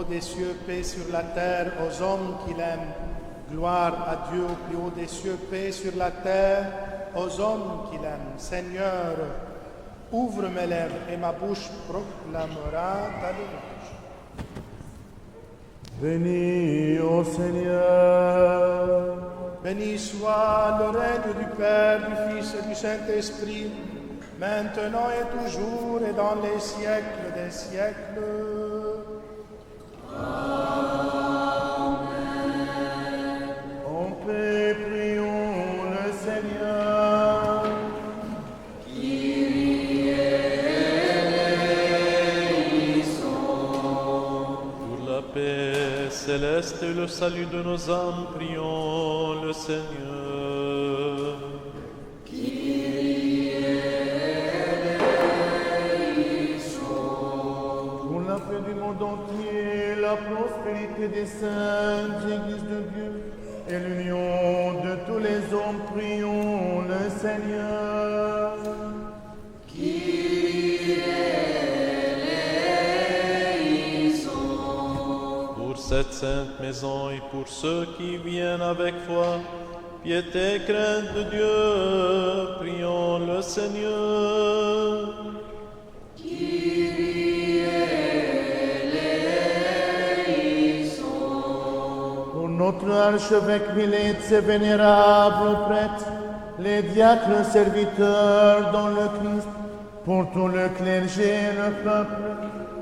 des cieux, paix sur la terre aux hommes qui l'aiment. Gloire à Dieu au plus haut des cieux, paix sur la terre aux hommes qui l'aiment. Seigneur, ouvre mes lèvres et ma bouche proclamera ta louange. Bénis, ô Seigneur. Béni soit le règne du Père, du Fils et du Saint-Esprit, maintenant et toujours et dans les siècles des siècles. Amen. En paix, prions le Seigneur. Kyrie eleison. Pour la paix céleste et le salut de nos âmes, prions le Seigneur. Kyrie eleison. Pour la paix du monde entier, la prospérité des saintes églises de Dieu et l'union de tous les hommes, prions le Seigneur. Kyrie eleison. Pour cette sainte maison et pour ceux qui viennent avec foi, piété et crainte de Dieu, prions le Seigneur. Kyrie eleison. Pour notre archevêque Militz et vénérable prêtre, les diacres serviteurs dans le Christ, pour tout le clergé et le peuple,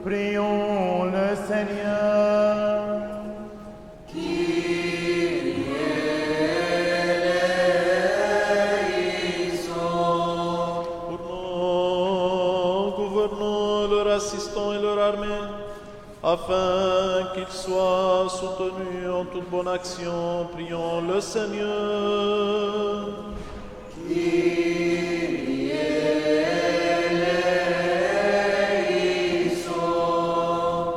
prions le Seigneur. Kyrie eleison. Pour nos gouvernants, leurs assistants et leur armée, afin qu'ils soient soutenus en toute bonne action, prions le Seigneur. Kyrie eleison.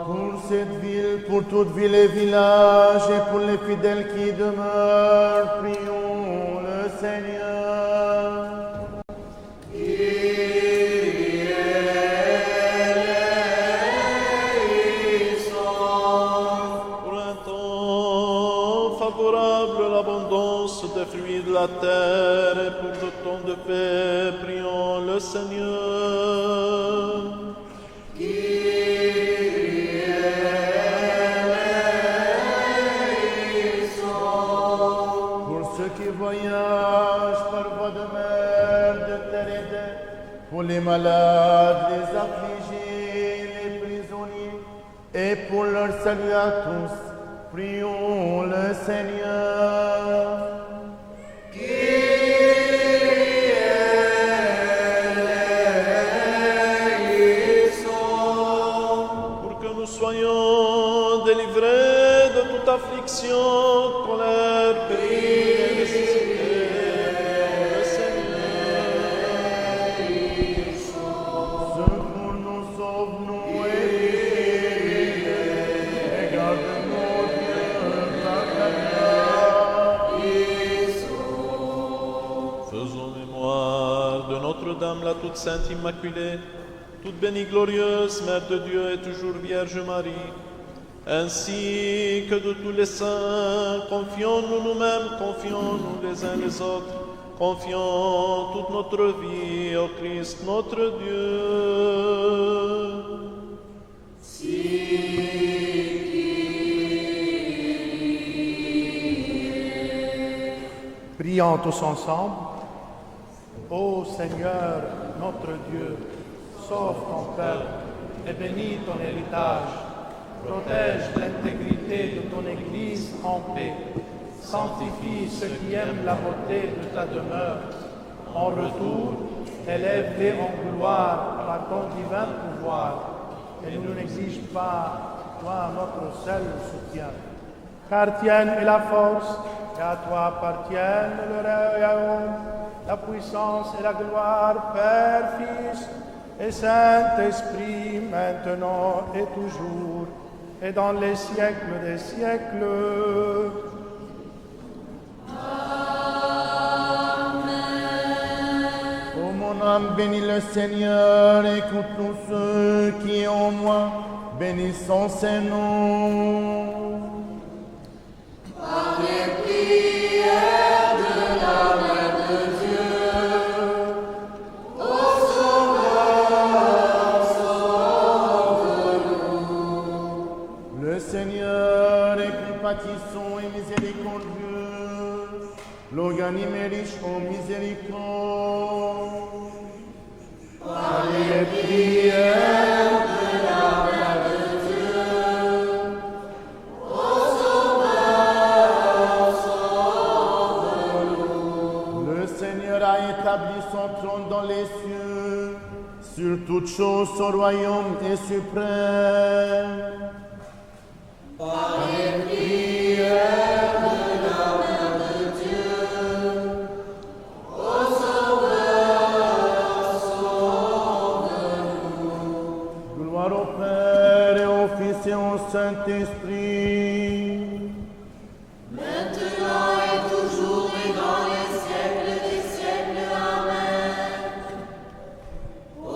Pour cette ville, pour toute ville et village, et pour les fidèles qui demeurent, prions le Seigneur. Kyrie eleison. Pour un temps favorable, l'abondance des fruits de la terre, et pour le temps de paix, prions le Seigneur. Kyrie eleison. Pour ceux qui voyagent par voie de mer, de terre et d'air, pour les malades, les affligés, les prisonniers, et pour leur salut à tous, prions le Seigneur. Pour que nous soyons délivrés de toute affliction, colère, péril et nécessité, le Seigneur. Secours-nous, sauve-nous et garde-nous, Dieu, par ta grâce. Faisons mémoire de Notre-Dame, la toute sainte Immaculée, toute bénie glorieuse, Mère de Dieu et toujours Vierge Marie, ainsi que de tous les saints. Confions-nous nous-mêmes, confions-nous les uns les autres, confions toute notre vie au Christ notre Dieu. Prions tous ensemble. Ô Seigneur, notre Dieu, sauve ton peuple et bénis ton héritage. Protège l'intégrité de ton Église en paix. Sanctifie ceux qui aiment la beauté de ta demeure. En retour, élève-les en gloire par ton divin pouvoir. Et ne nous exige pas, toi, notre seul soutien. Car tienne est la force, et à toi appartiennent le royaume, la puissance et la gloire, Père, Fils et Saint-Esprit, maintenant et toujours, et dans les siècles des siècles. Ô mon âme, bénis le Seigneur, écoute tous ceux qui en moi, bénissons ses noms. Le Seigneur est compatissant et miséricordieux, l'organisme est riche en miséricorde. Par les prières de la Mère de Dieu, ô Sauveur, sauve-nous. Le Seigneur a établi son trône dans les cieux, sur toute chose son royaume est suprême. Par les prières de la Mère de Dieu, ô Sauveur, sauve-nous. Gloire au Père et au Fils et au Saint-Esprit. Maintenant et toujours et dans les siècles des siècles. Amen. Ô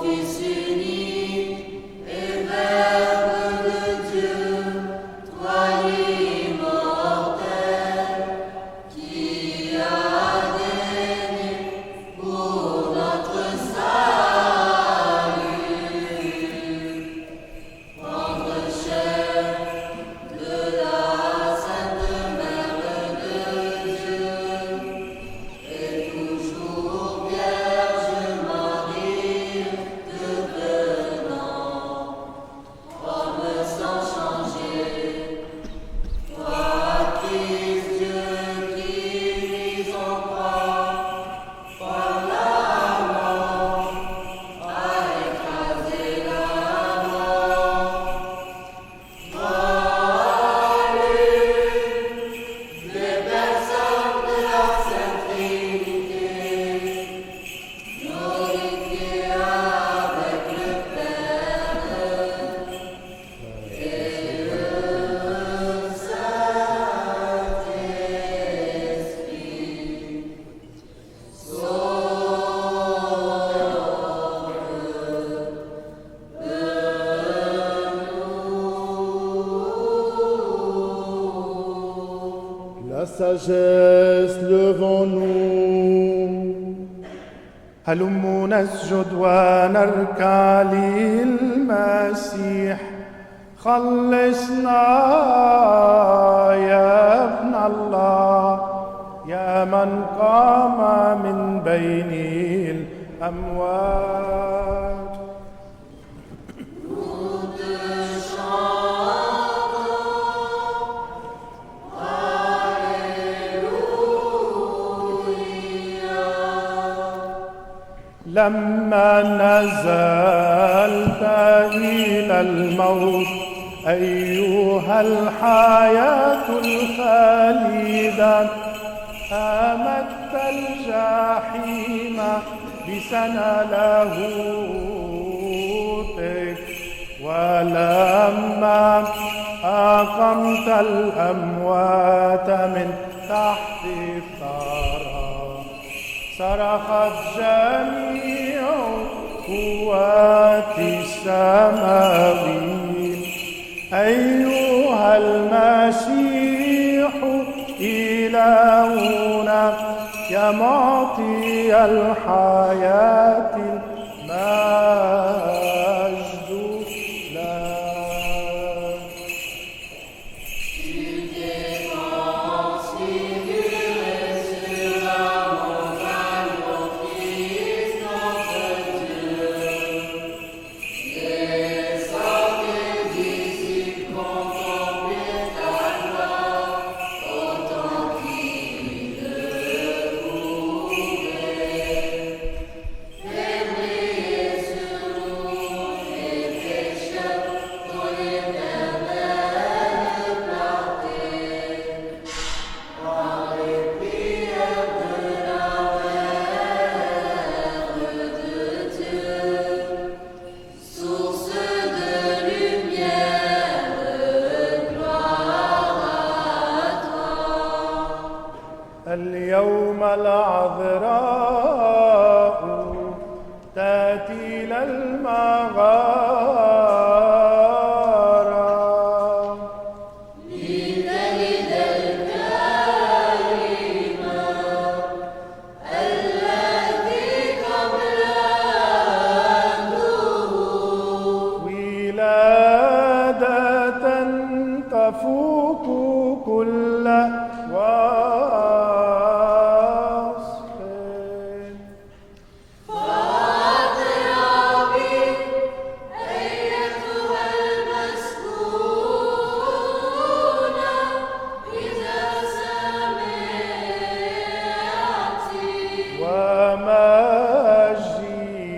Fils unique et Verbe de Dieu, toi l'immortel, qui as donné pour notre salut, prendre chair de la Sainte Mère de Dieu, et toujours Vierge Marie, devenant homme sans changer. Toi, Christ Dieu, qui mis en croix, par la mort, a écrasé la mort. Toi, les personnes de la Sainte Trinité, glorifié avec le Père et le Saint-Esprit. La sagesse, levons-nous. هلموا نسجد ونركع للمسيح. خلصنا يا ابن الله، يا من قام من بين الأموات. لما نزلت إلى الموت أيها الحياة الخالدة، أمت الجحيم بسنلاهوتك، ولما أقمت الأموات من تحت الثرى، صرخت جميع قوات السماوين أيها المسيح إلهنا يا معطي الحياة المجد لك. اليوم العذراء تأتي إلى المغارة لتلد الكلمة الذي قبلته ولادة تفوق كل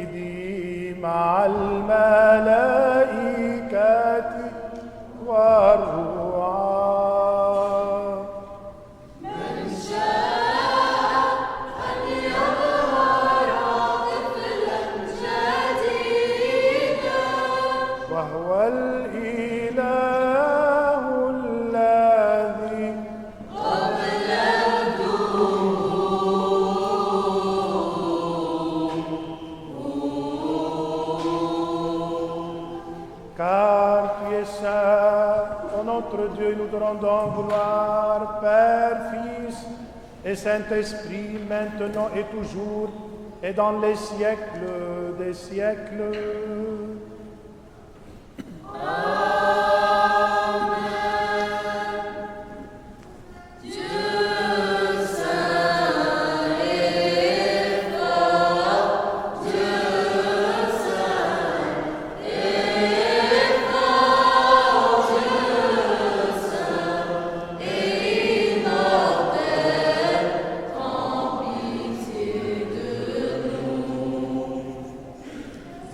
ومجدي مع الملائكة والرعاة. من شاء أن يظهر طفلا جديدا وهو الإله الذي car tu es saint, ô notre Dieu, nous te rendons gloire, Père, Fils et Saint-Esprit, maintenant et toujours, et dans les siècles des siècles.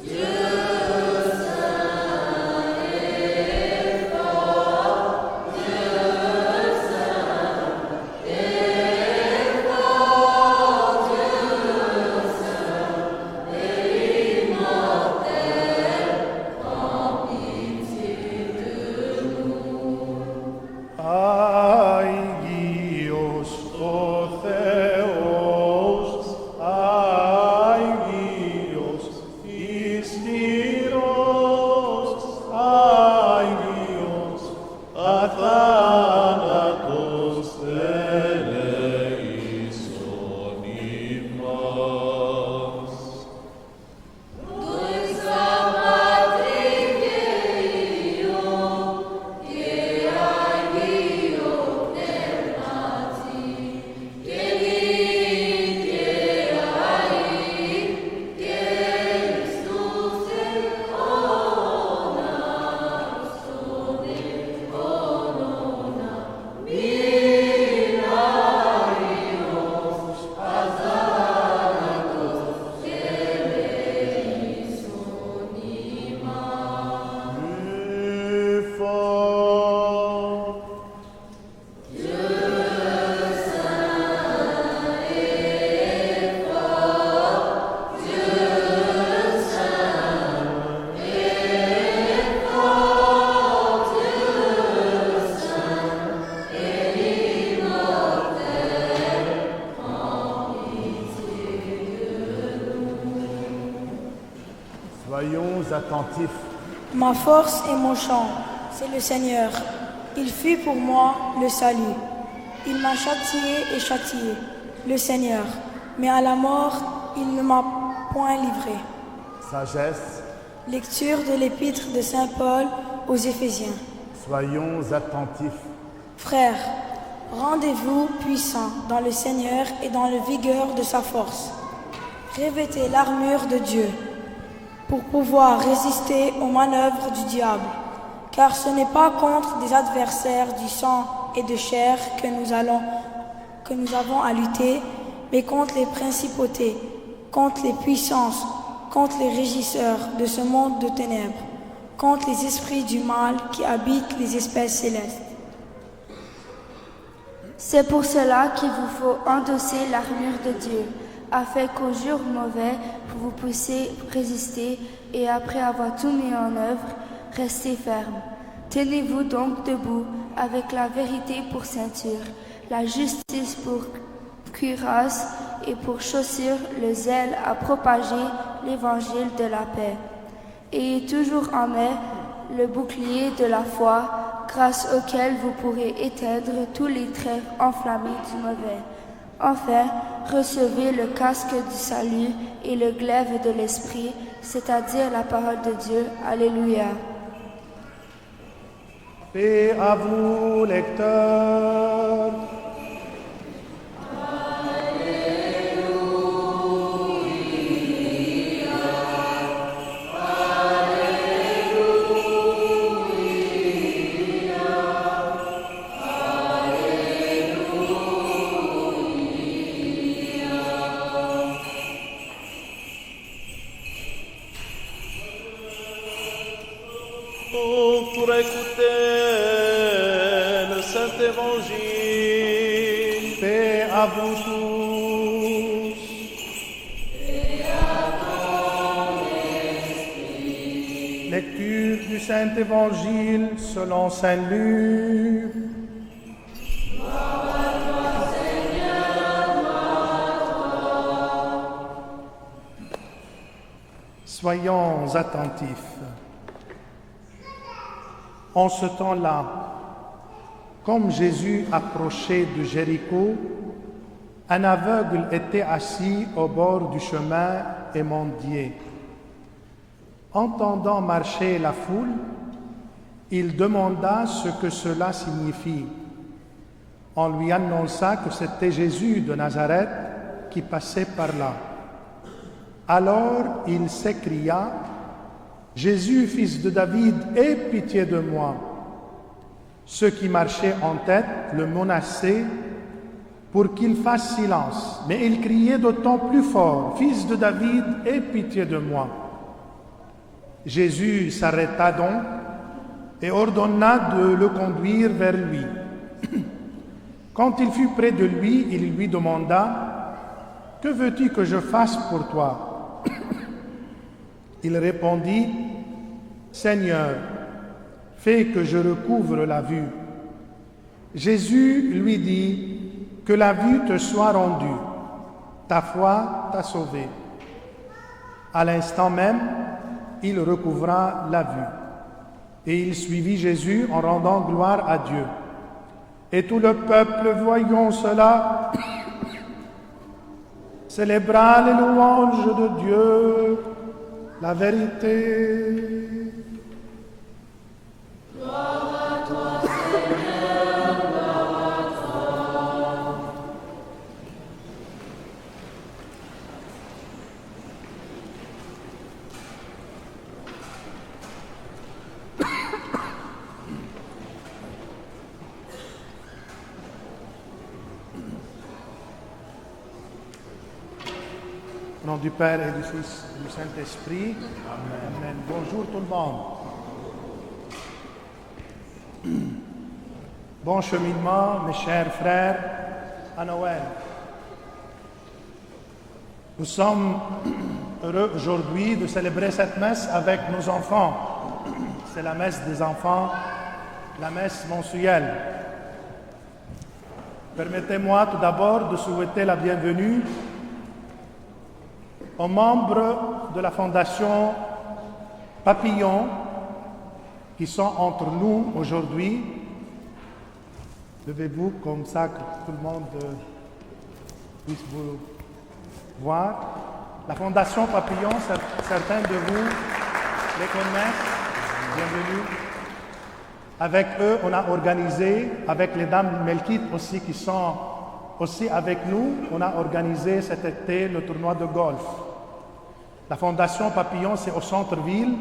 Dieu Soyons attentifs. Ma force et mon chant, c'est le Seigneur. Il fut pour moi le salut. Il m'a châtié et châtié, le Seigneur. Mais à la mort, il ne m'a point livré. Sagesse. Lecture de l'épître de Saint Paul aux Éphésiens. Soyons attentifs. Frères, rendez-vous puissants dans le Seigneur et dans la vigueur de sa force. Revêtez l'armure de Dieu pour pouvoir résister aux manœuvres du diable. Car ce n'est pas contre des adversaires du sang et de chair que nous avons à lutter, mais contre les principautés, contre les puissances, contre les régisseurs de ce monde de ténèbres, contre les esprits du mal qui habitent les espèces célestes. C'est pour cela qu'il vous faut endosser l'armure de Dieu, afin qu'au jour mauvais, vous puissiez résister et après avoir tout mis en œuvre, restez ferme. Tenez-vous donc debout avec la vérité pour ceinture, la justice pour cuirasse et pour chaussure le zèle à propager l'évangile de la paix. Ayez toujours en main le bouclier de la foi, grâce auquel vous pourrez éteindre tous les traits enflammés du mauvais. Enfin, recevez le casque du salut et le glaive de l'esprit, c'est-à-dire la parole de Dieu. Alléluia. Paix à vous, lecteurs. Pour écouter le Saint-Évangile. Paix à vous tous. Lecture du Saint-Évangile selon Saint Luc. Soyons attentifs. En ce temps-là, comme Jésus approchait de Jéricho, un aveugle était assis au bord du chemin et mendiait. Entendant marcher la foule, il demanda ce que cela signifie. On lui annonça que c'était Jésus de Nazareth qui passait par là. Alors il s'écria: Jésus, fils de David, aie pitié de moi. Ceux qui marchaient en tête le menaçaient pour qu'il fasse silence, mais il criait d'autant plus fort: Fils de David, aie pitié de moi. Jésus s'arrêta donc et ordonna de le conduire vers lui. Quand il fut près de lui, il lui demanda: Que veux-tu que je fasse pour toi? Il répondit: Seigneur, fais que je recouvre la vue. Jésus lui dit: Que la vue te soit rendue. Ta foi t'a sauvé. À l'instant même, il recouvra la vue. Et il suivit Jésus en rendant gloire à Dieu. Et tout le peuple, voyant cela, célébra les louanges de Dieu, la vérité. Gloire à toi, Seigneur, gloire à toi. Au nom du Père et du Fils et du Saint-Esprit. Amen. Bonjour tout le monde. Bon cheminement, mes chers frères, à Noël. Nous sommes heureux aujourd'hui de célébrer cette messe avec nos enfants. C'est la messe des enfants, la messe mensuelle. Permettez-moi tout d'abord de souhaiter la bienvenue aux membres de la Fondation papillons qui sont entre nous aujourd'hui. Levez-vous comme ça que tout le monde puisse vous voir. La Fondation Papillon, certains de vous les connaissent. Bienvenue. Avec eux, on a organisé, avec les dames Melkite aussi qui sont aussi avec nous, on a organisé cet été le tournoi de golf. La Fondation Papillon, c'est au centre-ville.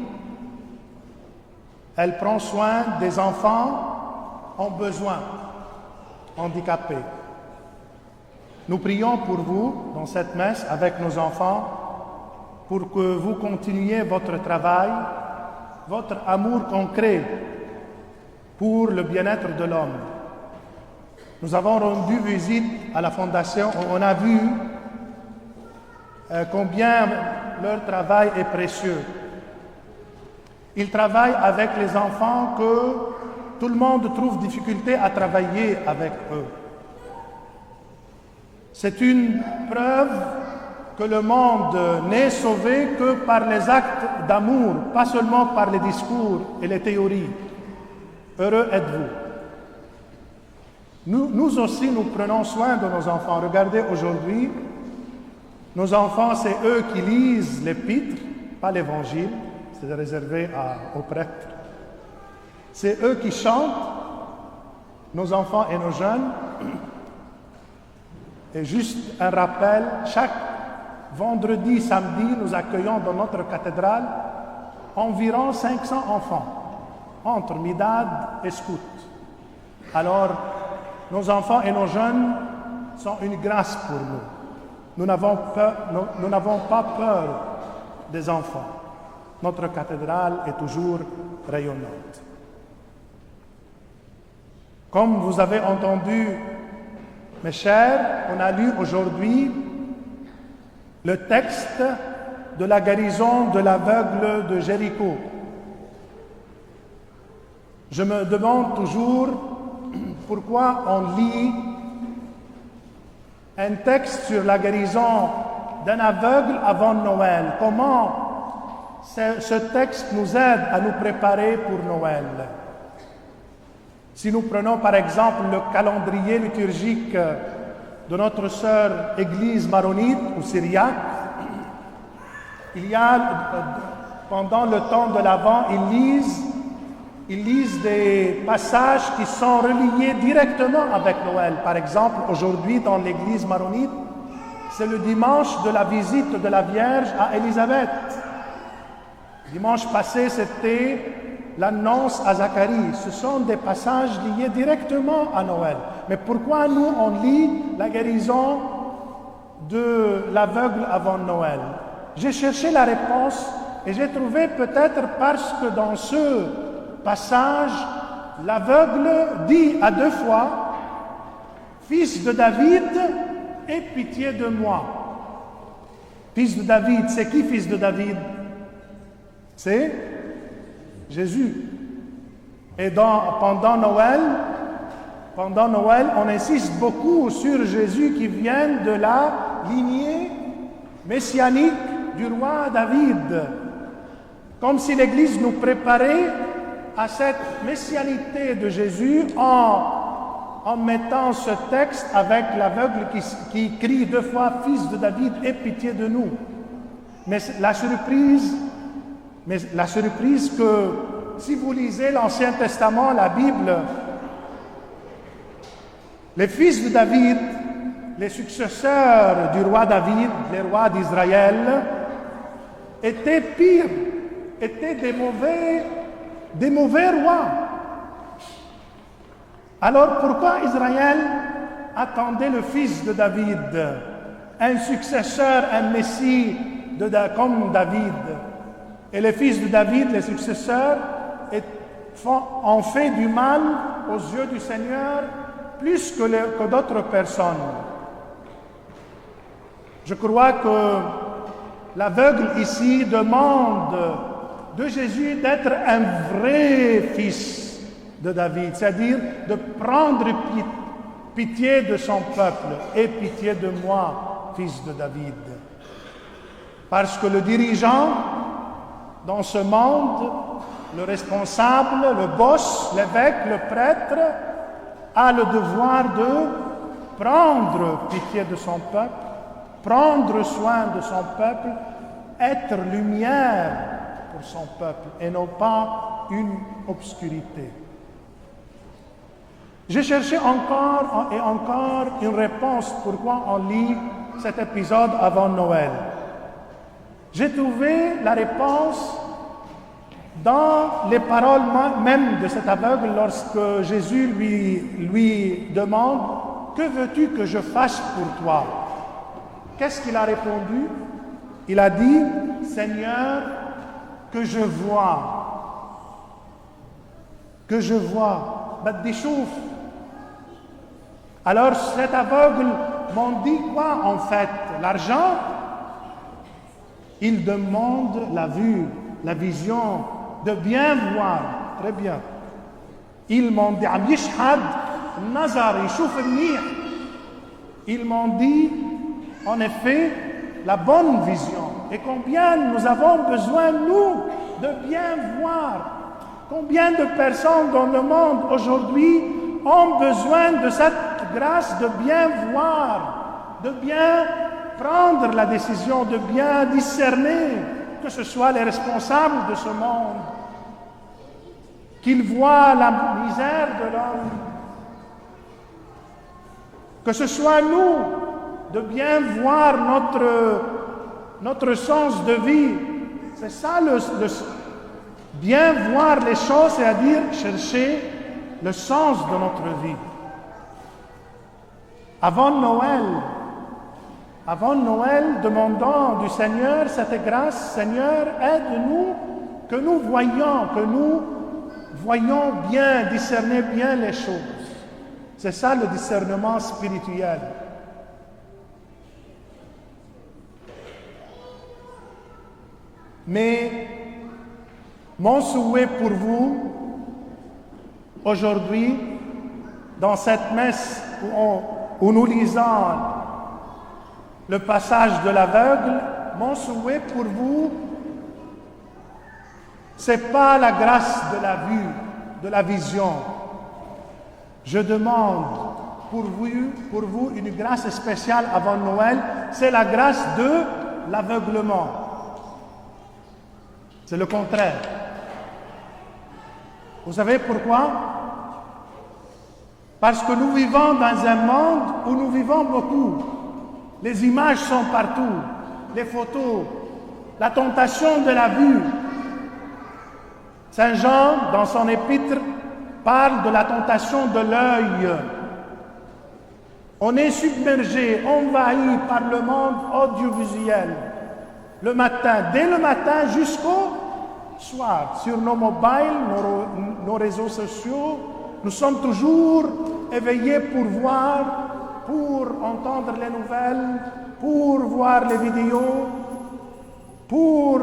Elle prend soin des enfants en besoin, handicapés. Nous prions pour vous dans cette messe avec nos enfants pour que vous continuiez votre travail, votre amour concret pour le bien-être de l'homme. Nous avons rendu visite à la Fondation où on a vu combien leur travail est précieux. Ils travaillent avec les enfants que tout le monde trouve difficulté à travailler avec eux. C'est une preuve que le monde n'est sauvé que par les actes d'amour, pas seulement par les discours et les théories. Heureux êtes-vous. Nous aussi, nous prenons soin de nos enfants. Regardez aujourd'hui, nos enfants, c'est eux qui lisent l'épître, pas l'évangile, c'est réservé aux prêtres. C'est eux qui chantent, nos enfants et nos jeunes. Et juste un rappel, chaque vendredi, samedi, nous accueillons dans notre cathédrale environ 500 enfants, entre Midad et Scout. Alors, nos enfants et nos jeunes sont une grâce pour nous. Nous n'avons pas peur des enfants. Notre cathédrale est toujours rayonnante. Comme vous avez entendu, mes chers, on a lu aujourd'hui le texte de la guérison de l'aveugle de Jéricho. Je me demande toujours pourquoi on lit un texte sur la guérison d'un aveugle avant Noël. Comment ce texte nous aide à nous préparer pour Noël. Si nous prenons par exemple le calendrier liturgique de notre sœur Église maronite ou syriaque, il y a, pendant le temps de l'Avent, ils lisent des passages qui sont reliés directement avec Noël. Par exemple, aujourd'hui, dans l'Église maronite, c'est le dimanche de la visite de la Vierge à Élisabeth. Dimanche passé, c'était l'annonce à Zacharie. Ce sont des passages liés directement à Noël. Mais pourquoi nous, on lit la guérison de l'aveugle avant Noël? J'ai cherché la réponse et j'ai trouvé peut-être parce que dans ce passage, l'aveugle dit à deux fois « Fils de David, aie pitié de moi ». Fils de David, c'est qui fils de David? C'est Jésus. Et pendant Noël, on insiste beaucoup sur Jésus qui vient de la lignée messianique du roi David. Comme si l'Église nous préparait à cette messianité de Jésus en mettant ce texte avec l'aveugle qui crie deux fois « Fils de David, aie pitié de nous ». Mais la surprise que si vous lisez l'Ancien Testament, la Bible, les fils de David, les successeurs du roi David, les rois d'Israël, étaient pires, étaient des mauvais rois. Alors pourquoi Israël attendait le fils de David, un successeur, un Messie comme David? Et les fils de David, les successeurs, ont fait du mal aux yeux du Seigneur plus que d'autres personnes. Je crois que l'aveugle ici demande de Jésus d'être un vrai fils de David, c'est-à-dire de prendre pitié de son peuple. Aie pitié de moi, fils de David. Parce que le dirigeant dans ce monde, le responsable, le boss, l'évêque, le prêtre, a le devoir de prendre pitié de son peuple, prendre soin de son peuple, être lumière pour son peuple et non pas une obscurité. J'ai cherché encore et encore une réponse pourquoi on lit cet épisode avant Noël. J'ai trouvé la réponse dans les paroles même de cet aveugle lorsque Jésus lui demande « Que veux-tu que je fasse pour toi ?» Qu'est-ce qu'il a répondu? Il a dit « Seigneur, que je vois. Que je vois. » بدي شوف. Alors cet aveugle m'en dit quoi en fait? L'argent? Il demande la vue, la vision, de bien voir. Très bien. Ils m'ont dit, عم يشحد النظر يشوف منيح. Ils m'ont dit, en effet, la bonne vision. Et combien nous avons besoin, nous, de bien voir. Combien de personnes dans le monde aujourd'hui ont besoin de cette grâce de bien voir, de bien prendre la décision, de bien discerner, que ce soit les responsables de ce monde, qu'ils voient la misère de l'homme, que ce soit nous, de bien voir notre sens de vie. C'est ça bien voir les choses, c'est-à-dire chercher le sens de notre vie. Avant Noël, demandons du Seigneur cette grâce. Seigneur, aide-nous, que nous voyons bien, discerner bien les choses. C'est ça le discernement spirituel. Mais mon souhait pour vous, aujourd'hui, dans cette messe où nous lisons le passage de l'aveugle, mon souhait pour vous, c'est pas la grâce de la vue, de la vision. Je demande pour vous une grâce spéciale avant Noël, c'est la grâce de l'aveuglement. C'est le contraire. Vous savez pourquoi? Parce que nous vivons dans un monde où nous vivons beaucoup. Les images sont partout, les photos, la tentation de la vue. Saint Jean, dans son épître, parle de la tentation de l'œil. On est submergé, envahi par le monde audiovisuel. Le matin, dès le matin jusqu'au soir, sur nos mobiles, nos réseaux sociaux, nous sommes toujours éveillés pour voir, pour entendre les nouvelles, pour voir les vidéos, pour,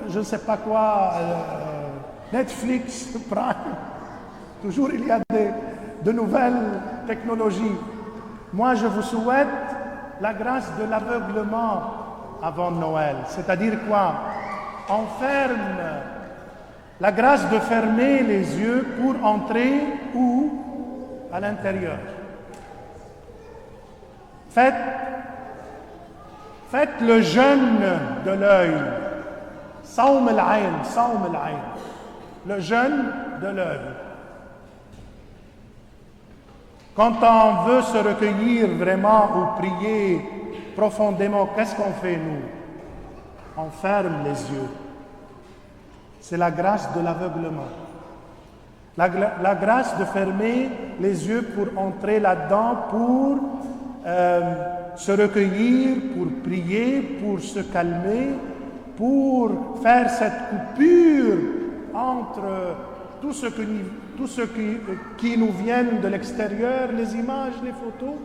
je ne sais pas quoi, Netflix, Prime. Toujours il y a de nouvelles technologies. Moi, je vous souhaite la grâce de l'aveuglement avant Noël. C'est-à-dire quoi? On ferme la grâce de fermer les yeux pour entrer où? À l'intérieur. Faites le jeûne de l'œil. Sawm al-ayn, sawm al-ayn. Le jeûne de l'œil. Quand on veut se recueillir vraiment ou prier profondément, qu'est-ce qu'on fait, nous? On ferme les yeux. C'est la grâce de l'aveuglement. La grâce de fermer les yeux pour entrer là-dedans, pour se recueillir, pour prier, pour se calmer, pour faire cette coupure entre tout ce qui nous vient de l'extérieur, les images, les photos,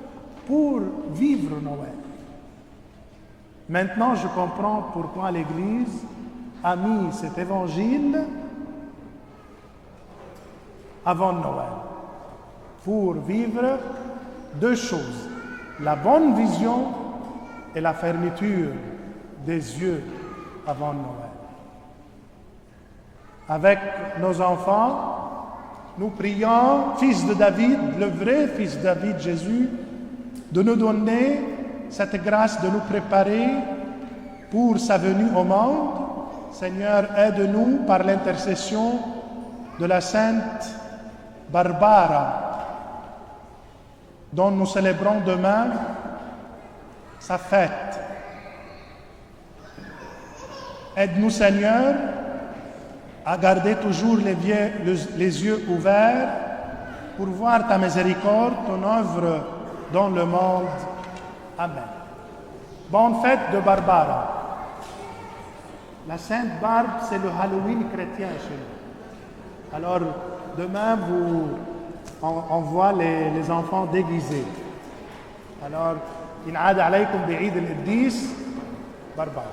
pour vivre Noël. Maintenant, je comprends pourquoi l'Église a mis cet évangile avant Noël, pour vivre deux choses, la bonne vision et la fermeture des yeux avant Noël. avec nos enfants, nous prions, Fils de David, le vrai Fils de David, Jésus, de nous donner cette grâce de nous préparer pour sa venue au monde. Seigneur, aide-nous par l'intercession de la Sainte Barbara, dont nous célébrons demain sa fête. Aide-nous, Seigneur, à garder toujours les yeux ouverts pour voir ta miséricorde, ton œuvre dans le monde. Amen. Bonne fête de Barbara. La Sainte Barbe, c'est le Halloween chrétien chez nous. Alors, demain, on voit les enfants déguisés. Alors, إنعاد عليكم بعيد القديس باربعة.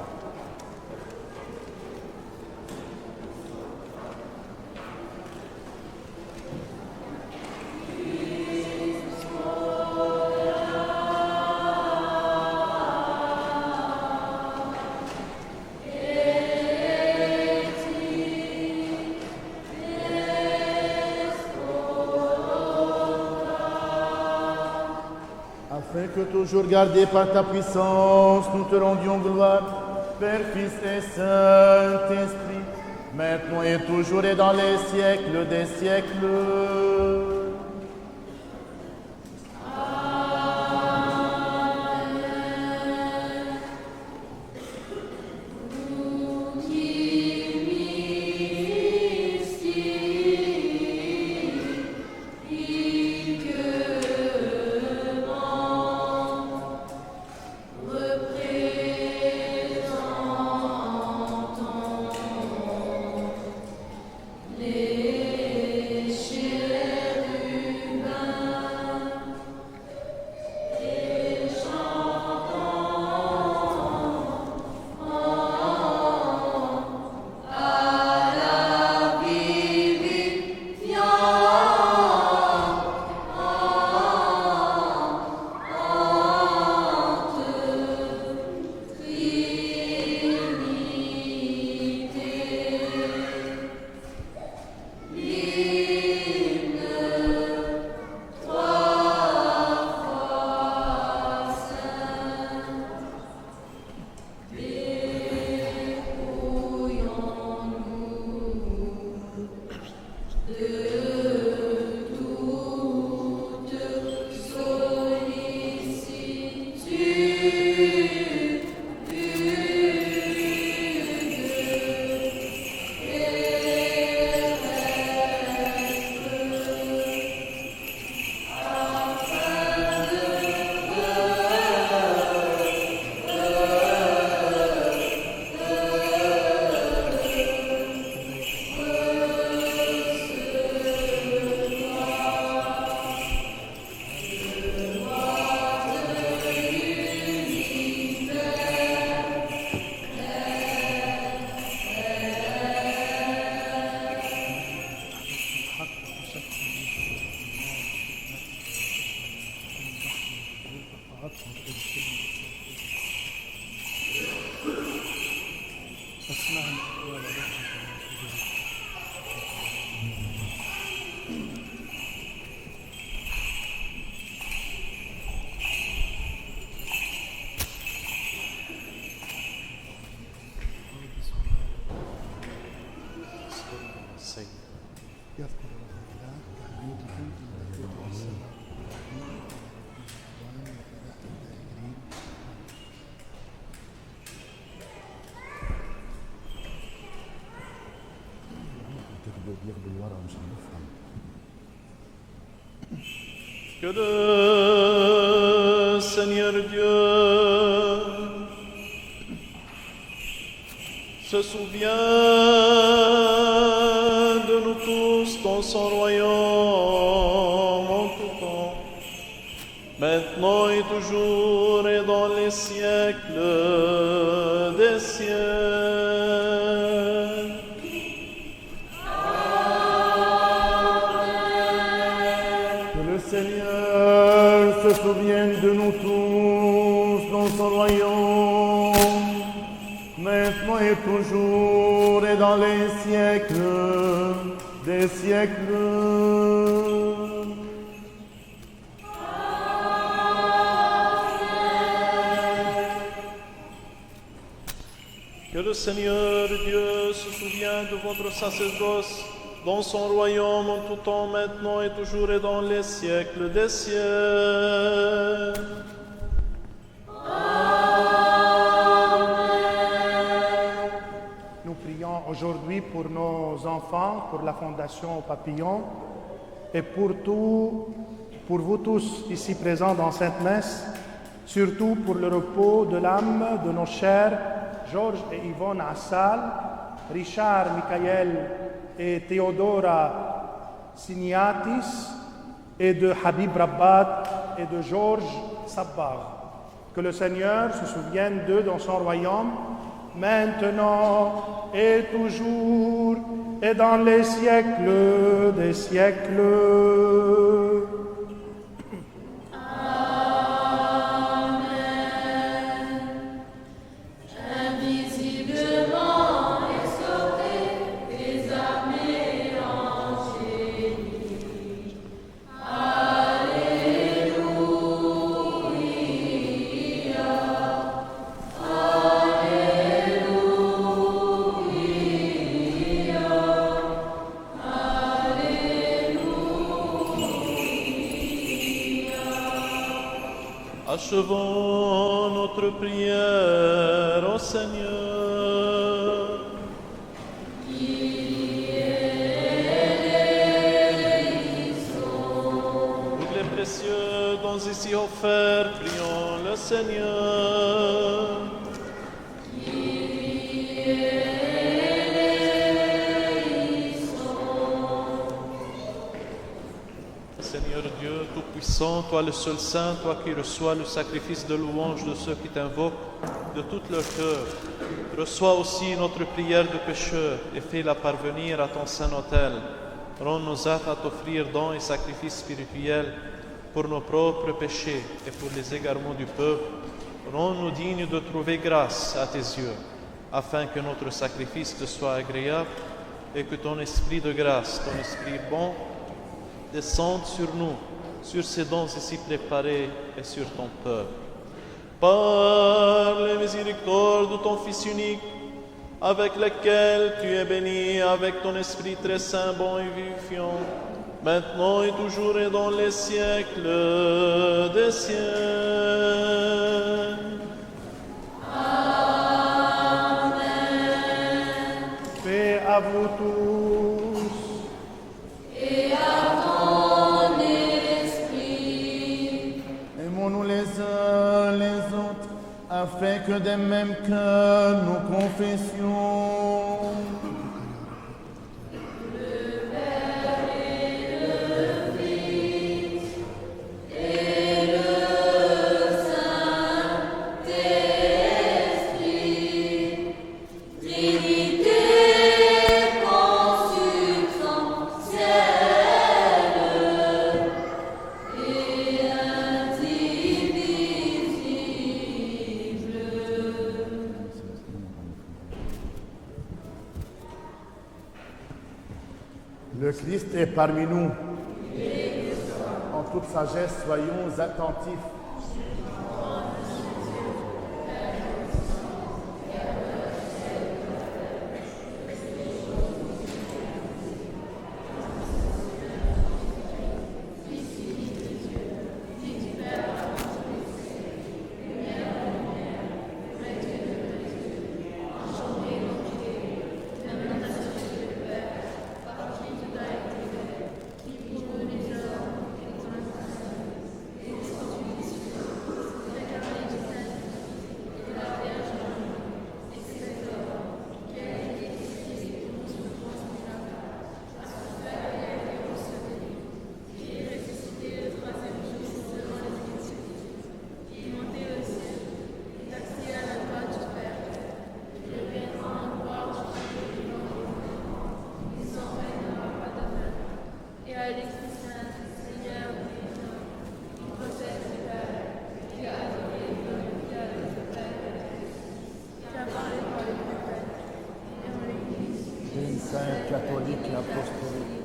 Afin que toujours gardés par ta puissance, nous te rendions gloire, Père, Fils et Saint-Esprit, maintenant et toujours et dans les siècles des siècles. Que le Seigneur Dieu se souvient de nous tous dans son royaume en tout temps, maintenant et toujours et dans les siècles des siècles. Que le Seigneur se souvienne de nous tous dans son royaume, maintenant et toujours, et dans les siècles des siècles. Que le Seigneur Dieu se souvienne de votre sacerdoce dans son royaume en tout temps, maintenant et toujours et dans les siècles des siècles. Nous prions aujourd'hui pour nos enfants, pour la Fondation Papillon et pour vous tous ici présents dans cette messe, surtout pour le repos de l'âme de nos chers Georges et Yvonne Assal, Richard, Michael et Theodora Siniatis, et de Habib Rabat et de Georges Sabbar. Que le Seigneur se souvienne d'eux dans son royaume, maintenant et toujours et dans les siècles des siècles. Achevons notre prière au Seigneur. Pour les précieux dons ici offerts, prions le Seigneur. Seigneur Dieu Tout-Puissant, toi le seul Saint, toi qui reçois le sacrifice de louange de ceux qui t'invoquent de tout leur cœur, reçois aussi notre prière de pécheurs et fais-la parvenir à ton saint autel. Rends-nous aptes à t'offrir dons et sacrifices spirituels pour nos propres péchés et pour les égarements du peuple. Rends-nous dignes de trouver grâce à tes yeux, afin que notre sacrifice te soit agréable et que ton esprit de grâce, ton esprit bon, descende sur nous, sur ces dons ici préparés et sur ton peuple. Par les miséricordes de ton Fils unique, avec lequel tu es béni avec ton Esprit très saint, bon et vivifiant, maintenant et toujours et dans les siècles des siècles. Amen. Paix à vous tous. Et à ton esprit. Aimons-nous les uns les autres, afin que des mêmes cœurs nous confessions. Le Christ est parmi nous. En toute sagesse, soyons attentifs. catholique et apostolique.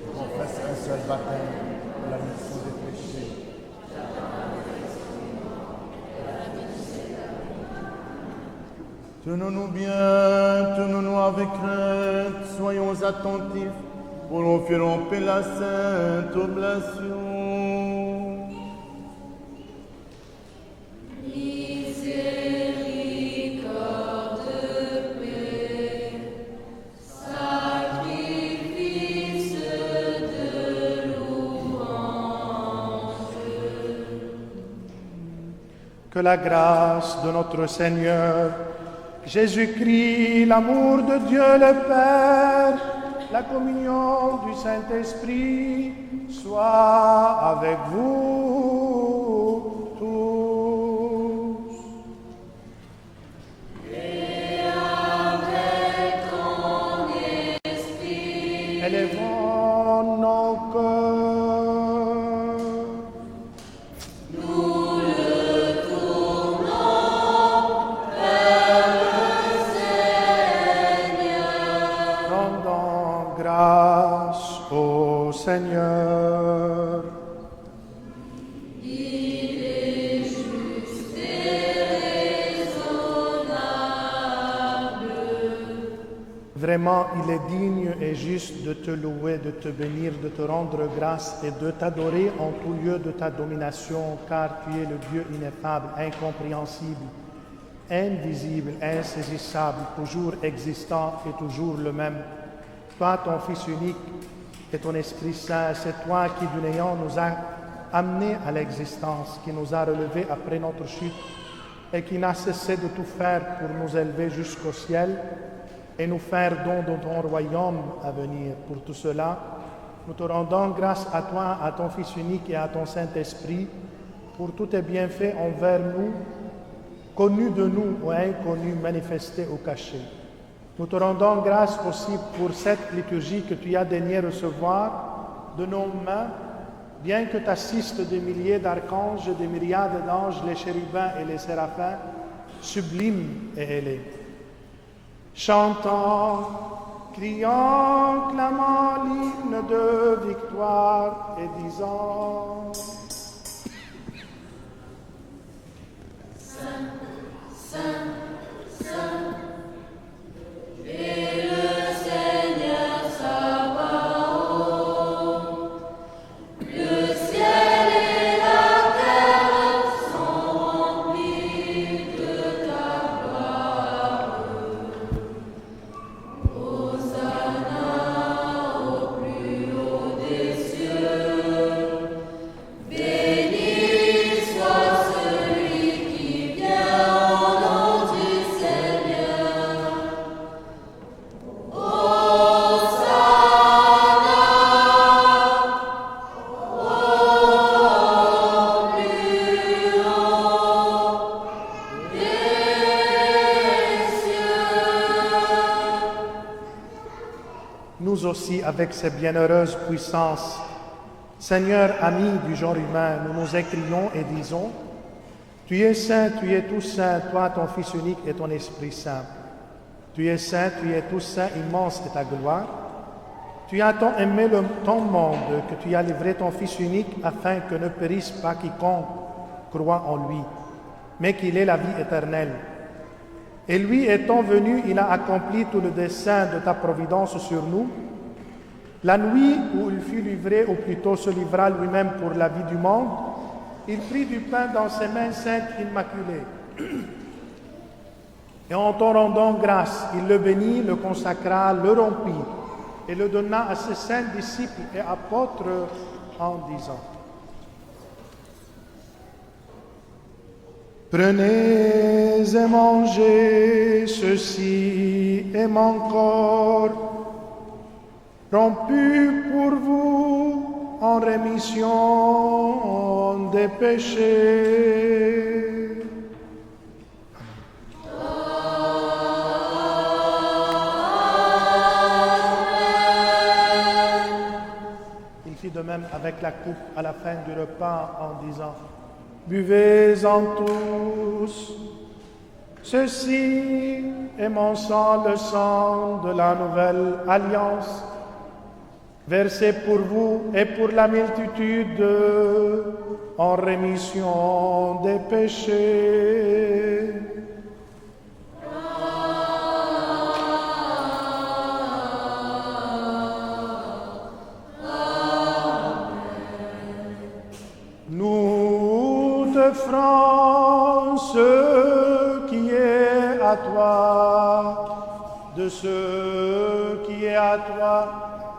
Je confesse un seul baptême pour la rémission des péchés. Tenons-nous bien, tenons-nous avec crainte, soyons attentifs pour offrir en paix la sainte oblation. Que la grâce de notre Seigneur Jésus-Christ, l'amour de Dieu le Père, la communion du Saint-Esprit soit avec vous tous. Et avec ton esprit. Élevons nos cœurs. Seigneur, il est juste et raisonnable. Vraiment, il est digne et juste de te louer, de te bénir, de te rendre grâce et de t'adorer en tout lieu de ta domination, car tu es le Dieu ineffable, incompréhensible, invisible, insaisissable, toujours existant et toujours le même. Toi, ton Fils unique, et ton Esprit Saint, c'est toi qui du néant nous a amenés à l'existence, qui nous a relevés après notre chute et qui n'a cessé de tout faire pour nous élever jusqu'au ciel et nous faire don de ton royaume à venir. Pour tout cela, nous te rendons grâce à toi, à ton Fils unique et à ton Saint-Esprit pour tous tes bienfaits envers nous, connus de nous ou inconnus, manifestés ou cachés. Nous te rendons grâce aussi pour cette liturgie que tu as daigné recevoir de nos mains, bien que t'assistent des milliers d'archanges, des myriades d'anges, les chérubins et les séraphins, sublimes et ailés. Chantons, criant, clamant l'hymne de victoire et disant: Saint, Saint, Saint, et le Seigneur Sabaoth. Le ciel et la terre sont remplis de ta gloire. Hosanna au plus haut des cieux. Béni soit celui qui vient au nom du Seigneur. Nous aussi, avec ces bienheureuses puissances, Seigneur, ami du genre humain, nous nous écrions et disons: Tu es saint, tu es tout saint, toi, ton Fils unique et ton Esprit Saint. Tu es saint, tu es tout saint, immense est ta gloire. Tu as tant aimé ton monde que tu as livré ton Fils unique afin que ne périsse pas quiconque croit en lui, mais qu'il ait la vie éternelle. Et lui étant venu, il a accompli tout le dessein de ta providence sur nous. La nuit où il fut livré, ou plutôt se livra lui-même pour la vie du monde, il prit du pain dans ses mains saintes immaculées. Et en t'en rendant grâce, il le bénit, le consacra, le rompit et le donna à ses saints disciples et apôtres en disant: Prenez et mangez, ceci est mon corps, rompu pour vous en rémission des péchés. Il fit de même avec la coupe à la fin du repas en disant: Buvez-en tous, Ceci est mon sang, le sang de la nouvelle alliance, versé pour vous et pour la multitude en rémission des péchés. Nous te ferons ce qui est à toi, de ce qui est à toi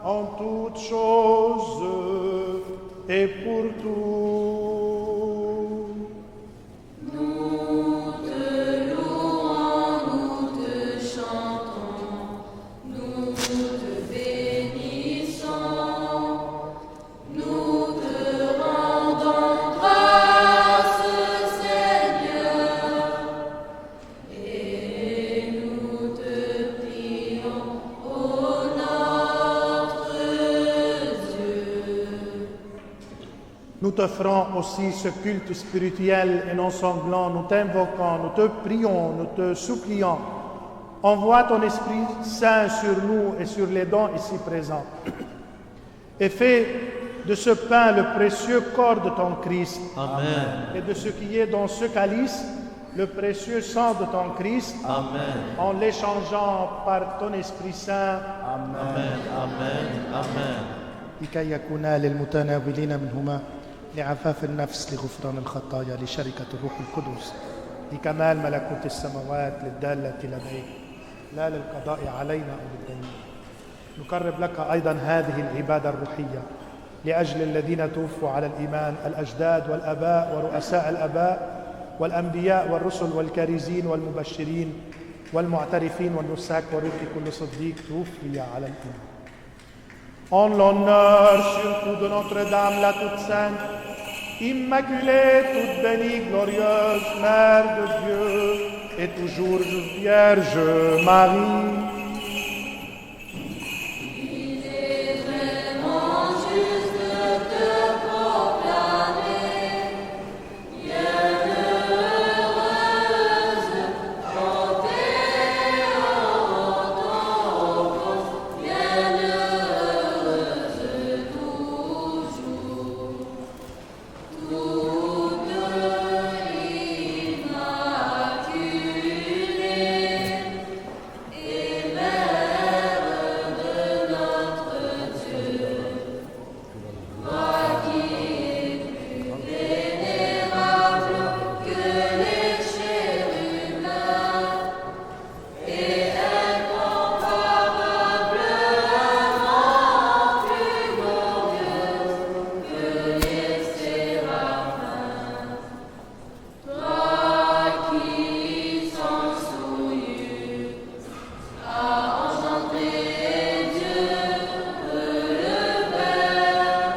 en toutes choses et pour tout. Nous te louons, nous te chantons, nous te bénissons, nous te rendons grâce, Seigneur, et nous te prions, ô notre Dieu. Nous t'offrons aussi ce culte spirituel et non sanglant, nous t'invoquons, nous te prions, nous te supplions. Envoie ton Esprit Saint sur nous et sur les dons ici présents. Et fais de ce pain le précieux corps de ton Christ. Amen. Et de ce qui est dans ce calice, le précieux sang de ton Christ. Amen. En l'échangeant par ton Esprit Saint. Amen. Amen. Amen. لكي يكون للمتناولين منهما لعفاف النفس لغفران الخطايا لشركة الروح القدس لكمال ملكوت السماوات للدالة لديك لا للقضاء علينا أو للدين. نقرب لك أيضا هذه العبادة الروحية لأجل الذين توفوا على الإيمان الأجداد والآباء ورؤساء الآباء والأنبياء والرسل والكارزين والمبشرين والمعترفين والنساك وروح كل صديق توفي على الإيمان. En l'honneur surtout de Notre-Dame, la toute sainte, immaculée, toute bénie, glorieuse, Mère de Dieu, et toujours Vierge Marie. Il est vraiment juste de te proclamer bienheureuse, chantée en ton offrande, bienheureuse toujours, toute immaculée et Mère de notre Dieu, toi qui es plus vénérable que les chérubins et incomparablement plus glorieuse que les séraphins, toi qui sans souillure as engendré Dieu le Père,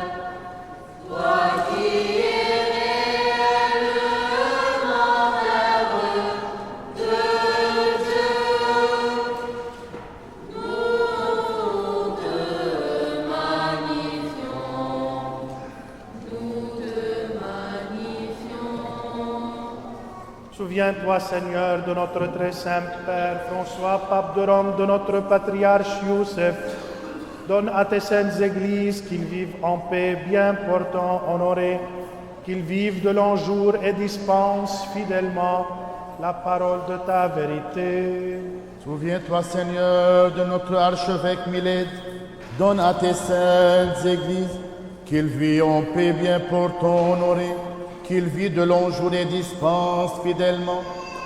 toi qui es réellement l'œuvre de Dieu, nous te magnifions, nous te magnifions. Souviens-toi, Seigneur, de notre très saint Père François, pape de Rome, de notre patriarche Youssef. Donne à tes saintes églises qu'ils vivent en paix, bien portant, honorés, qu'ils vivent de longs jours et dispensent fidèlement la parole de ta vérité. Souviens-toi, Seigneur, de notre archevêque Milède. Donne à tes saintes églises qu'il vit en paix, bien portant, honoré, qu'il vit de longs jours et dispense fidèlement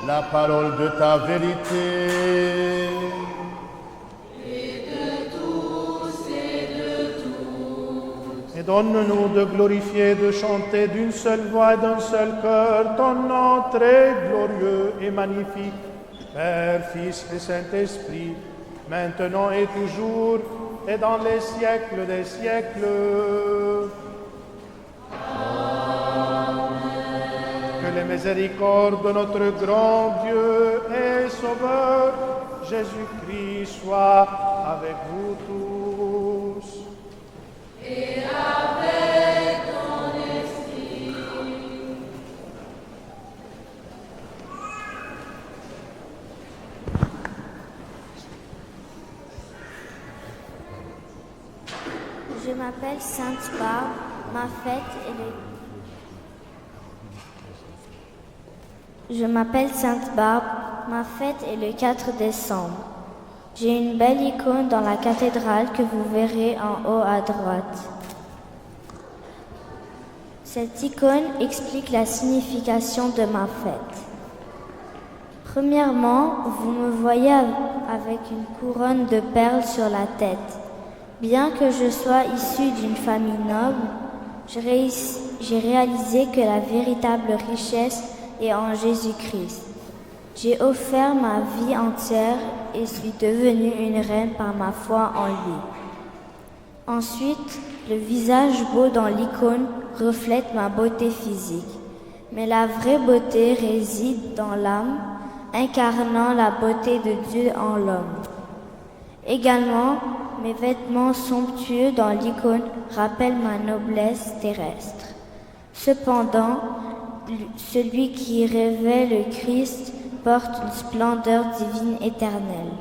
la parole de ta vérité. Et donne-nous de glorifier, de chanter d'une seule voix et d'un seul cœur ton nom très glorieux et magnifique, Père, Fils et Saint-Esprit, maintenant et toujours et dans les siècles des siècles. Que les miséricordes de notre grand Dieu et Sauveur Jésus-Christ soient avec vous tous. Et avec ton esprit. Je m'appelle Sainte Barbe. Ma fête est le... Je m'appelle Sainte Barbe. Ma fête est le 4 décembre. J'ai une belle icône dans la cathédrale que vous verrez en haut à droite. Cette icône explique la signification de ma fête. Premièrement, vous me voyez avec une couronne de perles sur la tête. Bien que je sois issue d'une famille noble, j'ai réalisé que la véritable richesse est en Jésus-Christ. J'ai offert ma vie entière et suis devenue une reine par ma foi en lui. Ensuite, le visage beau dans l'icône reflète ma beauté physique. Mais la vraie beauté réside dans l'âme, incarnant la beauté de Dieu en l'homme. Également, mes vêtements somptueux dans l'icône rappellent ma noblesse terrestre. Cependant, celui qui révèle le Christ porte une splendeur divine éternelle.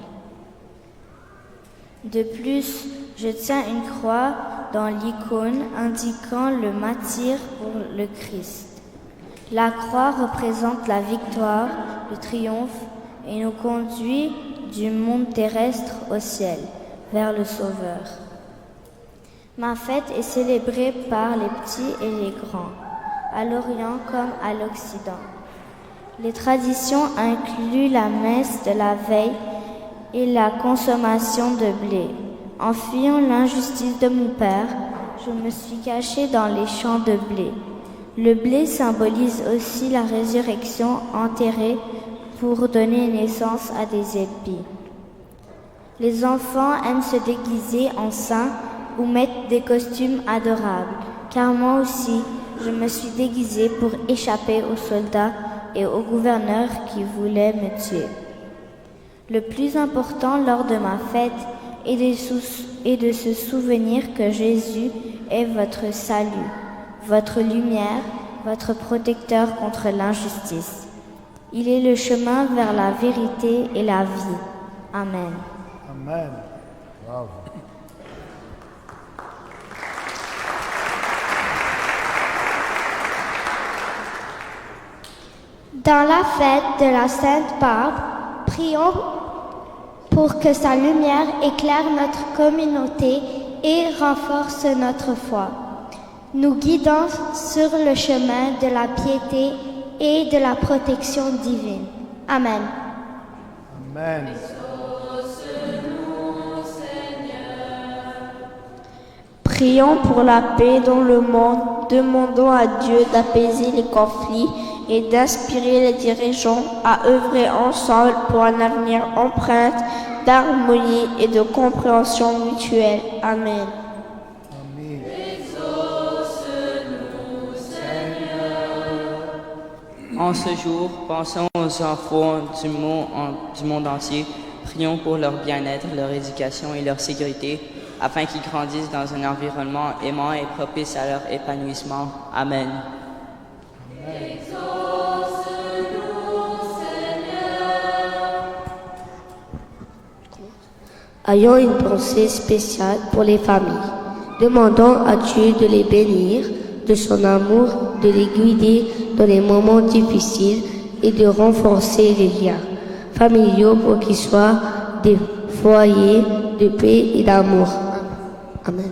De plus, je tiens une croix dans l'icône indiquant le martyre pour le Christ. La croix représente la victoire, le triomphe et nous conduit du monde terrestre au ciel, vers le Sauveur. Ma fête est célébrée par les petits et les grands, à l'Orient comme à l'Occident. Les traditions incluent la messe de la veille et la consommation de blé. En fuyant l'injustice de mon père, je me suis cachée dans les champs de blé. Le blé symbolise aussi la résurrection enterrée pour donner naissance à des épis. Les enfants aiment se déguiser en saints ou mettre des costumes adorables, car moi aussi, je me suis déguisée pour échapper aux soldats et aux gouverneurs qui voulaient me tuer. Le plus important lors de ma fête est de se souvenir que Jésus est votre salut, votre lumière, votre protecteur contre l'injustice. Il est le chemin vers la vérité et la vie. Amen. Amen. Bravo. Dans la fête de la Sainte Barbe, prions pour que sa lumière éclaire notre communauté et renforce notre foi, nous guidant sur le chemin de la piété et de la protection divine. Amen. Amen. Prions pour la paix dans le monde, demandons à Dieu d'apaiser les conflits et d'inspirer les dirigeants à œuvrer ensemble pour un avenir empreint d'harmonie et de compréhension mutuelle. Amen. En ce jour, pensons aux enfants du monde entier. Prions pour leur bien-être, leur éducation et leur sécurité, afin qu'ils grandissent dans un environnement aimant et propice à leur épanouissement. Amen. Ayons une pensée spéciale pour les familles. Demandons à Dieu de les bénir, de son amour, de les guider dans les moments difficiles et de renforcer les liens familiaux pour qu'ils soient des foyers de paix et d'amour. Amen.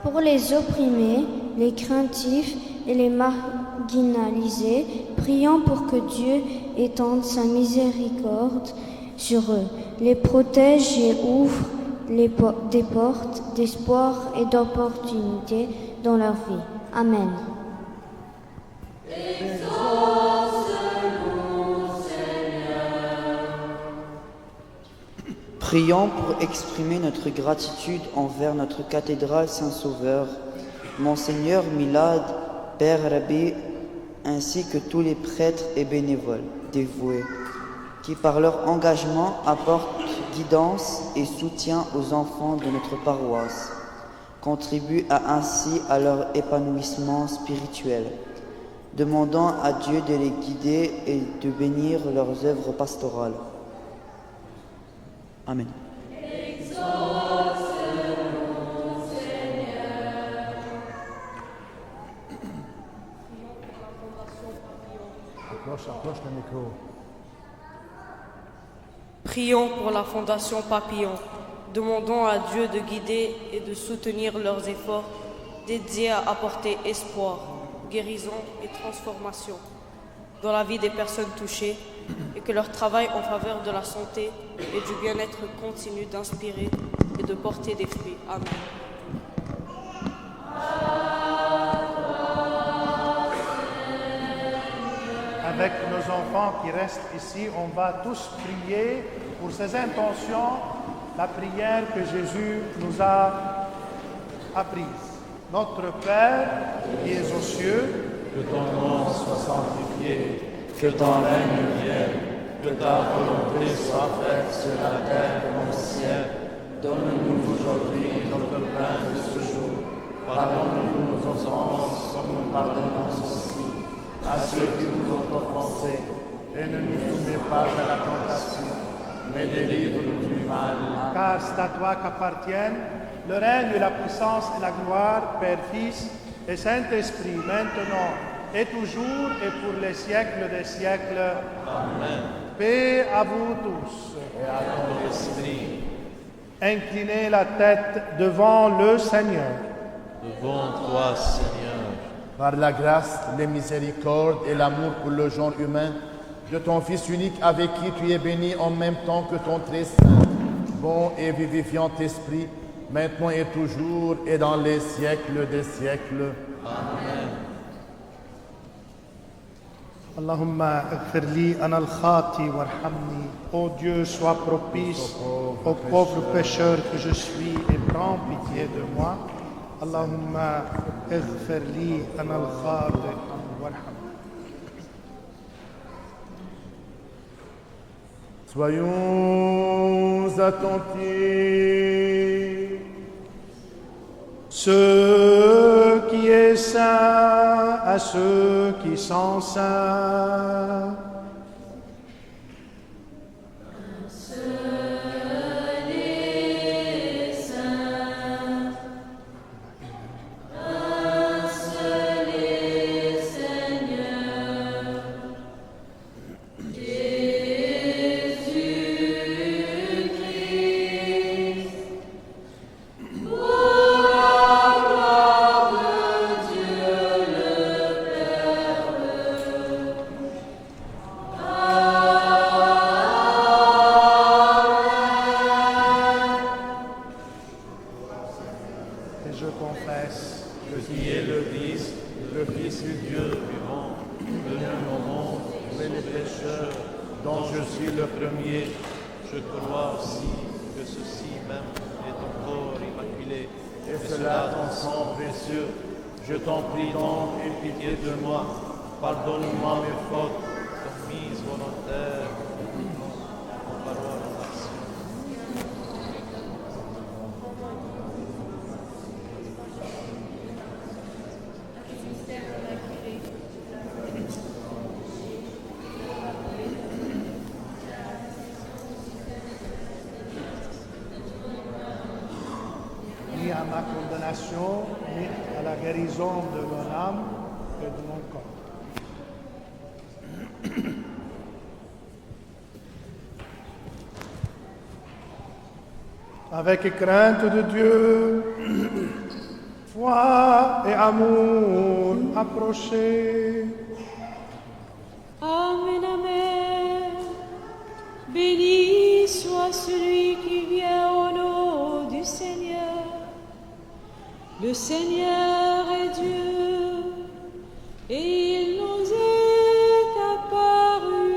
Pour les opprimés, les craintifs et les marginalisés, prions pour que Dieu étende sa miséricorde sur eux, les protège et ouvre des portes d'espoir et d'opportunité dans leur vie. Amen. Prions pour exprimer notre gratitude envers notre cathédrale Saint-Sauveur, Monseigneur Milad, Père Rabbi, ainsi que tous les prêtres et bénévoles dévoués, qui par leur engagement apportent guidance et soutien aux enfants de notre paroisse, contribuent ainsi à leur épanouissement spirituel. Demandons à Dieu de les guider et de bénir leurs œuvres pastorales. Amen. Approche le micro. Prions pour la Fondation Papillon. Demandons à Dieu de guider et de soutenir leurs efforts, dédiés à apporter espoir, guérison et transformation dans la vie des personnes touchées, et que leur travail en faveur de la santé et du bien-être continue d'inspirer et de porter des fruits. Amen. Avec nos enfants qui restent ici, on va tous prier pour ces intentions, la prière que Jésus nous a apprise. Notre Père qui es aux cieux, que ton nom soit sanctifié, que ton règne vienne, que ta volonté soit faite sur la terre comme au ciel. Donne-nous aujourd'hui notre pain de ce jour. Pardonne-nous nos offenses comme nous pardonnons aussi à ceux qui nous ont offensés. et ne nous soumets pas à la tentation, mais délivre-nous du mal. car c'est à toi qu'appartiennent le règne et la puissance et la gloire, Père, Fils et Saint-Esprit, maintenant et toujours et pour les siècles des siècles. Amen. Paix à vous tous. Et à ton esprit. Inclinez la tête devant le Seigneur. Devant toi, Seigneur. Par la grâce, les miséricordes et l'amour pour le genre humain de ton Fils unique avec qui tu es béni en même temps que ton très saint, bon et vivifiant Esprit, maintenant et toujours et dans les siècles des siècles. Amen. Allahumma ighfir li ana al-khati warhamni. Ô Dieu, sois propice au pauvre pécheur que je suis et prends pitié de moi. Allahumma ighfir li ana al-khati warhamni. Soyons attentifs. Ce qui est saint à ceux qui sont saints. Pardonne-moi mes fautes, commises volontaires, en parole, en action. Ni à ma condamnation, ni à la guérison de mon âme et de mon corps. Avec crainte de Dieu, foi et amour approchés. Amen, Amen. Béni soit celui qui vient au nom du Seigneur. Le Seigneur est Dieu et il nous est apparu.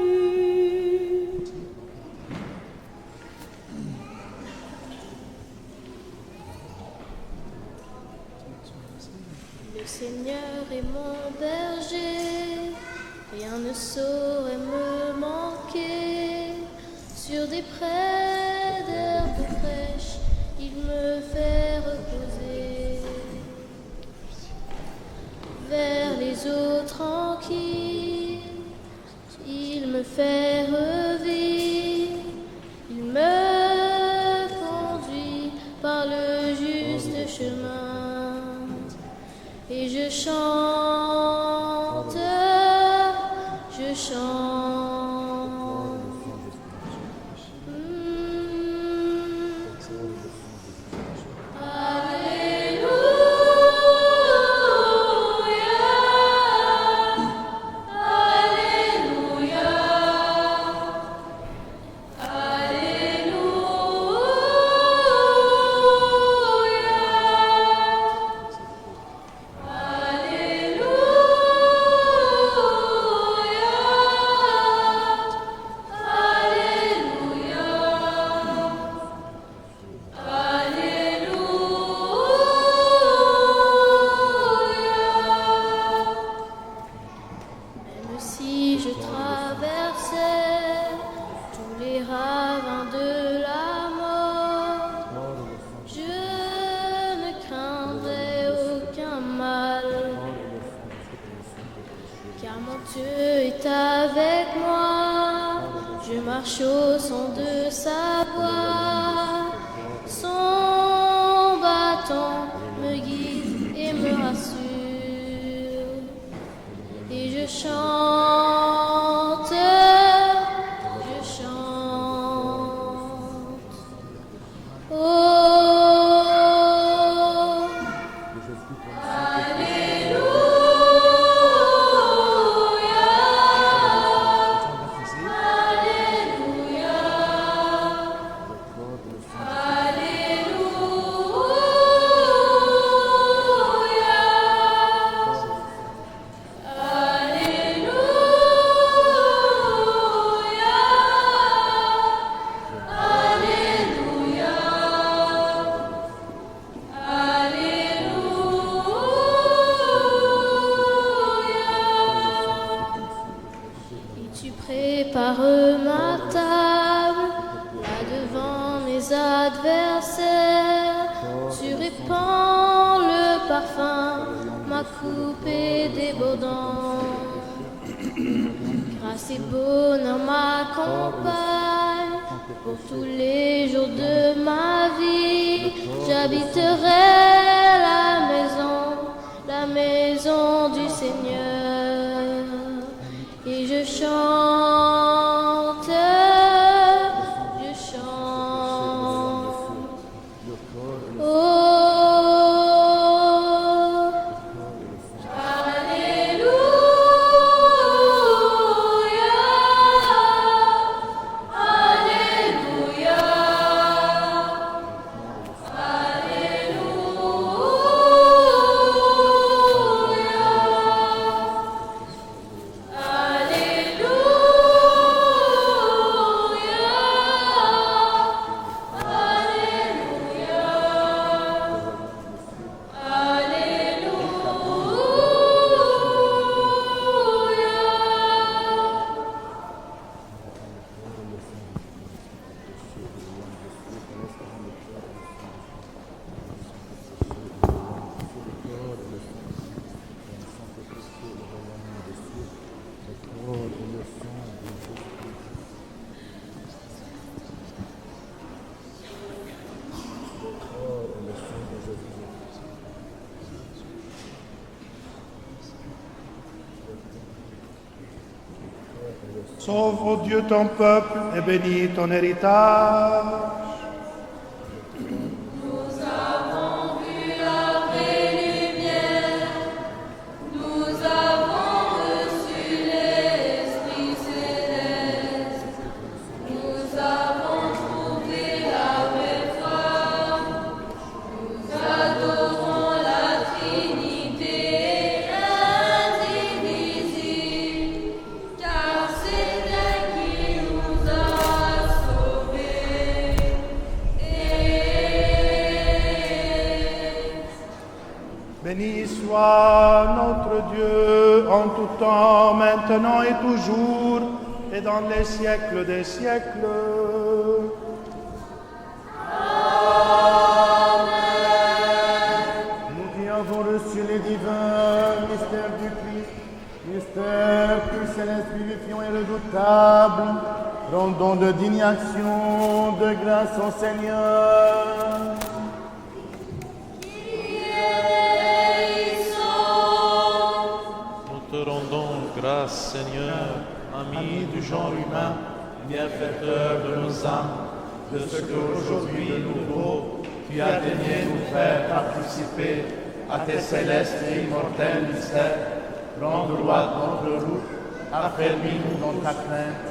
Le Seigneur est mon berger, rien ne saurait me manquer. Sur des prés d'herbes fraîches, il me fait reposer. Vers les eaux tranquilles, il me fait revivre. Il me je chante, je chante. Sauve, ô Dieu, ton peuple et bénis ton héritage. Béni soit notre Dieu en tout temps, maintenant et toujours, et dans les siècles des siècles. Amen. Nous qui avons reçu les divins mystères du Christ, mystère plus céleste, vivifiant et redoutable, rendons de dignes actions de grâce au Seigneur. Kyrie eleison. rendons grâce, Seigneur, ami du genre humain, bienfaiteur de nos âmes, de ce qu'aujourd'hui de nouveau tu as daigné nous faire participer à tes célestes et immortels mystères. Rends droite notre route, affermis-nous dans ta crainte,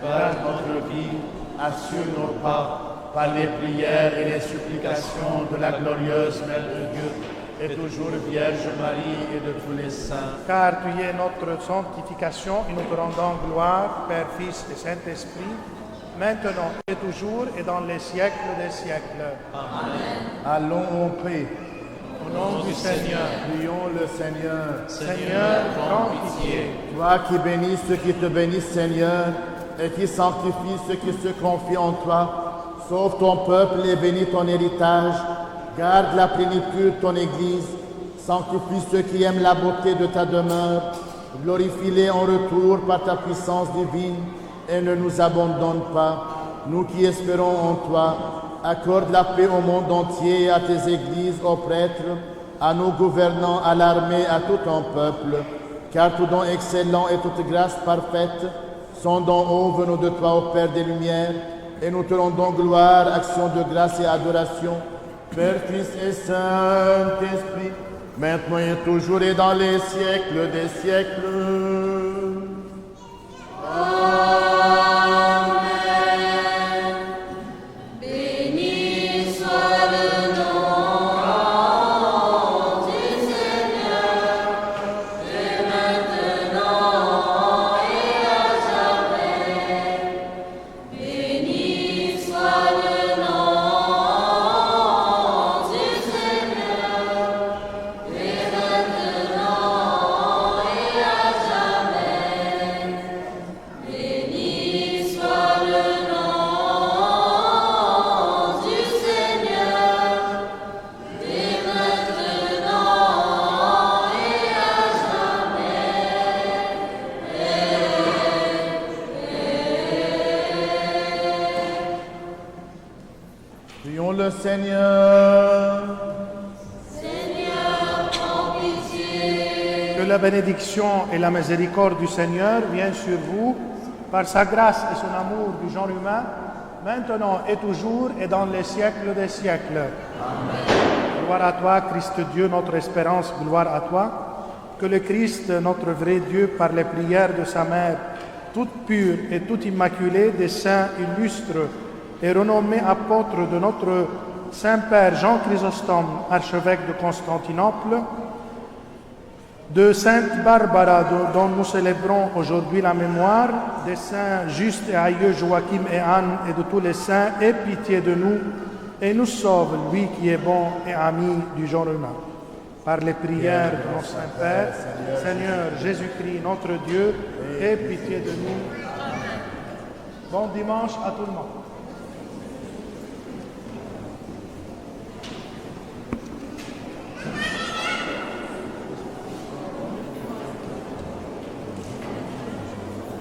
garde notre vie, assure nos pas par les prières et les supplications de la glorieuse Mère de Dieu, et toujours Vierge Marie et de tous les saints. Car tu es notre sanctification et nous te rendons gloire, Père, Fils et Saint-Esprit, maintenant et toujours et dans les siècles des siècles. Amen. Allons en paix. Au nom du Seigneur, prions le Seigneur. Seigneur, prends pitié. Toi qui bénis ceux qui te bénissent, Seigneur, et qui sanctifie ceux qui se confient en toi, sauve ton peuple et bénis ton héritage. Garde la plénitude de ton Église, sanctifie ceux qui aiment la beauté de ta demeure, glorifie-les en retour par ta puissance divine et ne nous abandonne pas. Nous qui espérons en toi, accorde la paix au monde entier, à tes églises, aux prêtres, à nos gouvernants, à l'armée, à tout ton peuple, car tout don excellent et toute grâce parfaite sont d'en haut venus de toi, ô Père des Lumières, et nous te rendons gloire, action de grâce et adoration, Père, Fils et Saint-Esprit, maintenant et toujours et dans les siècles des siècles. Le Seigneur. Seigneur, prends pitié. Que la bénédiction et la miséricorde du Seigneur viennent sur vous par sa grâce et son amour du genre humain, maintenant et toujours et dans les siècles des siècles. Amen. Gloire à toi, Christ Dieu, notre espérance, gloire à toi. Que le Christ, notre vrai Dieu, par les prières de sa mère, toute pure et toute immaculée, des saints illustres, et renommé apôtre de notre Saint-Père Jean Chrysostome, archevêque de Constantinople, de Sainte Barbara, dont nous célébrons aujourd'hui la mémoire, des saints justes et aïeux Joachim et Anne et de tous les saints, aie pitié de nous et nous sauve, lui qui est bon et ami du genre humain. Par les prières de notre Saint-Père, Seigneur Jésus-Christ, notre Dieu, aie pitié de nous. Bon dimanche à tout le monde.